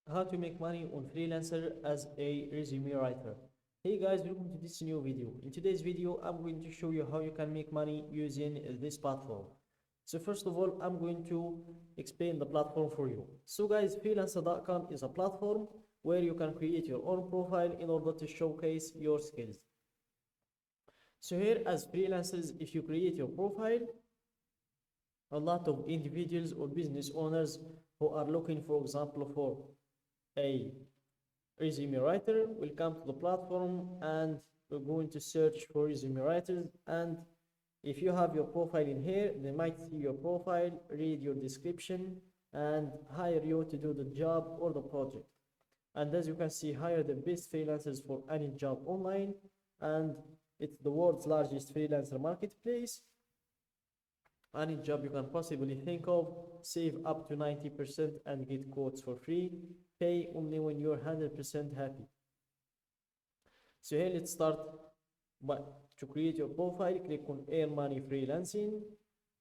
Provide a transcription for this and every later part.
How to make money on Freelancer as a resume writer. Hey guys, welcome to this new video. In today's video, I'm going to show you how you can make money using this platform. So first of all, I'm going to explain the platform for you. So guys, freelancer.com is a platform where you can create your own profile in order to showcase your skills. So here as freelancers, if you create your profile, a lot of individuals or business owners who are looking, for example, for a resume writer will come to the platform and we're going to search for resume writers, and if you have your profile in here, they might see your profile, read your description, and hire you to do the job or the project. And as you can see, hire the best freelancers for any job online, and it's the world's largest freelancer marketplace. Any job you can possibly think of, save up to 90% and get quotes for free. Pay only when you're 100% happy. So here let's start. But to create your profile, click on earn money freelancing,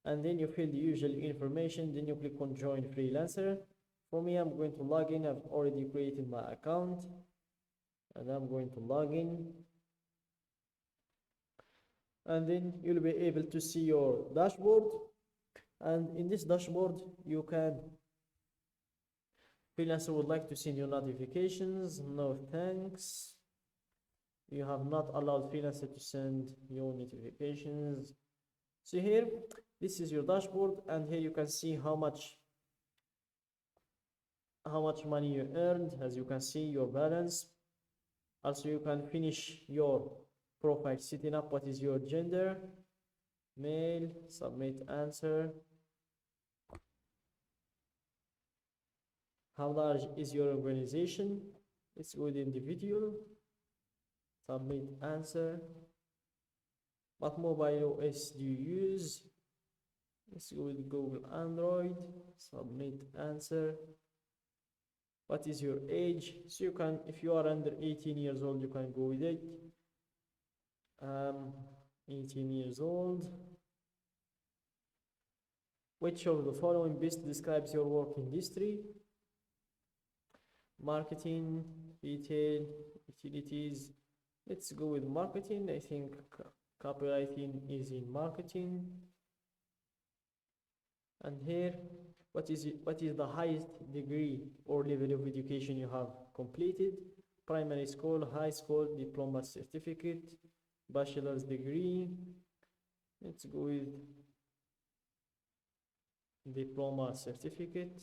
and then you fill the usual information, then you click on join freelancer. For me, I'm going to log in. I've already created my account and I'm going to log in, and then you'll be able to see your dashboard. And in this dashboard, you can freelancer would like to send you notifications. No thanks. You have not allowed freelancer to send you notifications. So here, this is your dashboard, and here you can see how much money you earned. As you can see, your balance. Also, you can finish your profile setting up. What is your gender? Male. Submit answer. How large is your organization? It's with individual. Submit answer. What mobile OS do you use? Let's go with Google Android. Submit answer. What is your age? So you can, if you are under 18 years old, you can go with it. 18 years old. Which of the following best describes your work industry? Marketing, retail, utilities. Let's go with marketing. I think copywriting is in marketing. And here, what is the highest degree or level of education you have completed? Primary school, high school, diploma, certificate, bachelor's degree. Let's go with diploma, certificate.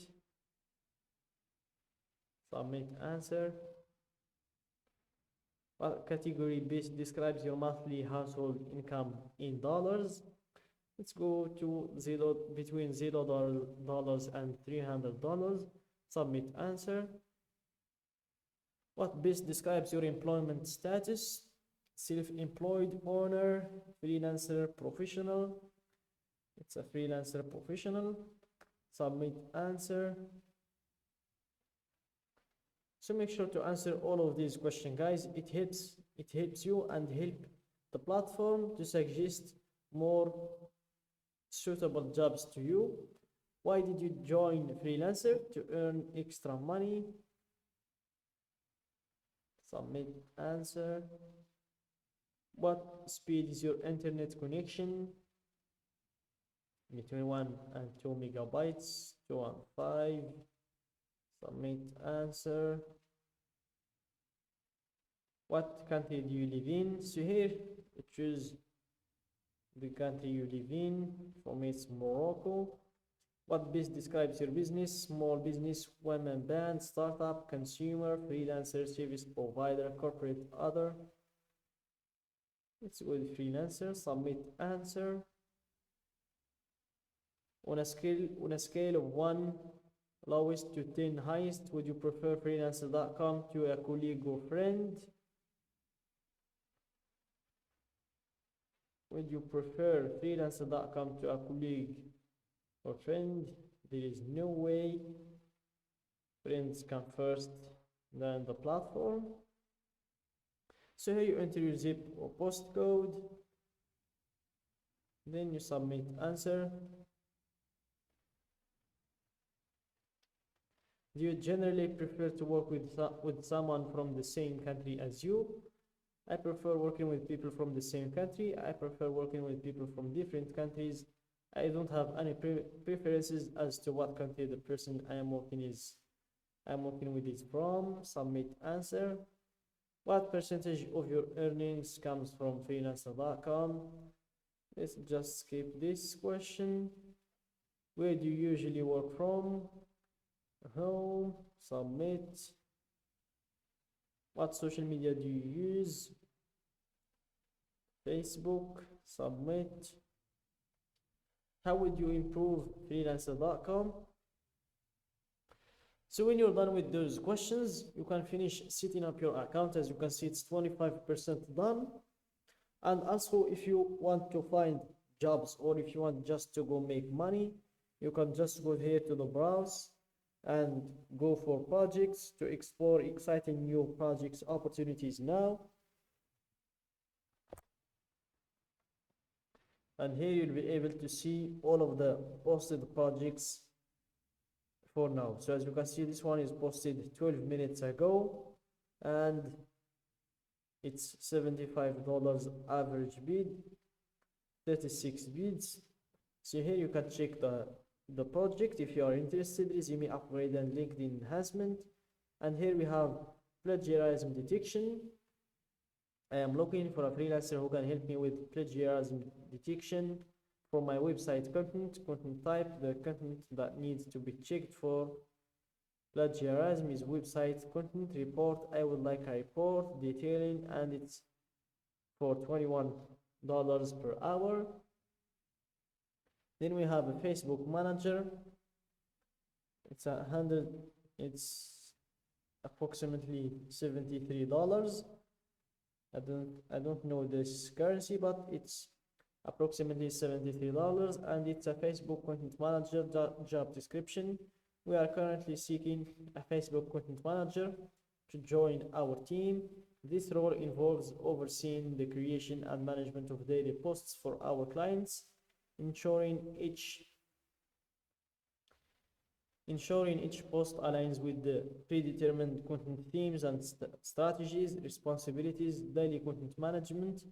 Submit answer. What category best describes your monthly household income in dollars? Let's go to between $0 and $300. Submit answer. What best describes your employment status? Self-employed, owner, freelancer, professional. It's a freelancer professional. Submit answer. So make sure to answer all of these questions, guys. It helps you and help the platform to suggest more suitable jobs to you. Why did you join Freelancer? To earn extra money. Submit answer. What speed is your internet connection? Between 1 and 2 megabytes, 215. Submit answer. What country do you live in? So here, choose the country you live in. For me, it's Morocco. What best describes your business? Small business, one-man band, startup, consumer, freelancer, service provider, corporate, other. Let's go with freelancer. Submit answer. On a scale of 1 lowest to 10 highest, would you prefer freelancer.com to a colleague or friend? Would you prefer freelancer.com to a colleague or friend? There is no way. Friends come first, then the platform. So here you enter your zip or postcode, then you submit answer. Do you generally prefer to work with someone from the same country as you? I prefer working with people from the same country. I prefer working with people from different countries. I don't have any preferences as to what country the person I'm working with is from. Submit answer. What percentage of your earnings comes from freelancer.com? Let's just skip this question. Where do you usually work from? Home. Submit. What social media do you use? Facebook. Submit. How would you improve freelancer.com? So when you're done with those questions, you can finish setting up your account. As you can see, it's 25% done. And also, if you want to find jobs or if you want just to go make money, you can just go here to the browse and go for projects to explore exciting new projects opportunities now. And here you'll be able to see all of the posted projects for now. So as you can see, this one is posted 12 minutes ago and it's $75 average bid, 36 bids. So here you can check the project if you are interested, resume upgrade and LinkedIn enhancement. And here we have plagiarism detection. I am looking for a freelancer who can help me with plagiarism detection for my website content type. The content that needs to be checked for plagiarism is website content report. I would like a report detailing, and it's for $21 per hour. Then we have a Facebook manager. It's approximately $73. I don't know this currency, but it's approximately $73, and it's a Facebook content manager job description. We are currently seeking a Facebook content manager to join our team. This role involves overseeing the creation and management of daily posts for our clients, ensuring each post aligns with the predetermined content themes and strategies. Responsibilities: daily content management,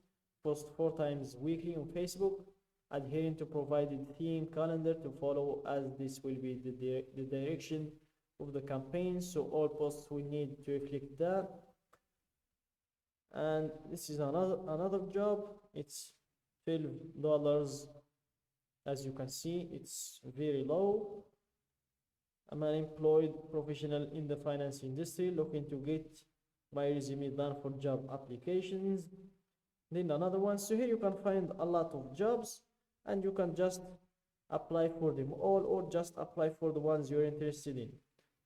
post 4 times weekly on Facebook, adhering to provided theme calendar to follow, as this will be the direction of the campaign, so all posts will need to reflect that. And this is another job. It's $12. As you can see, it's very low. I'm an employed professional in the finance industry looking to get my resume done for job applications. Then another one. So here you can find a lot of jobs and you can just apply for them all, or just apply for the ones you're interested in.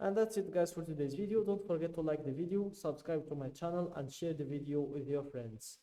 And that's it, guys, for today's video. Don't forget to like the video, subscribe to my channel, and share the video with your friends.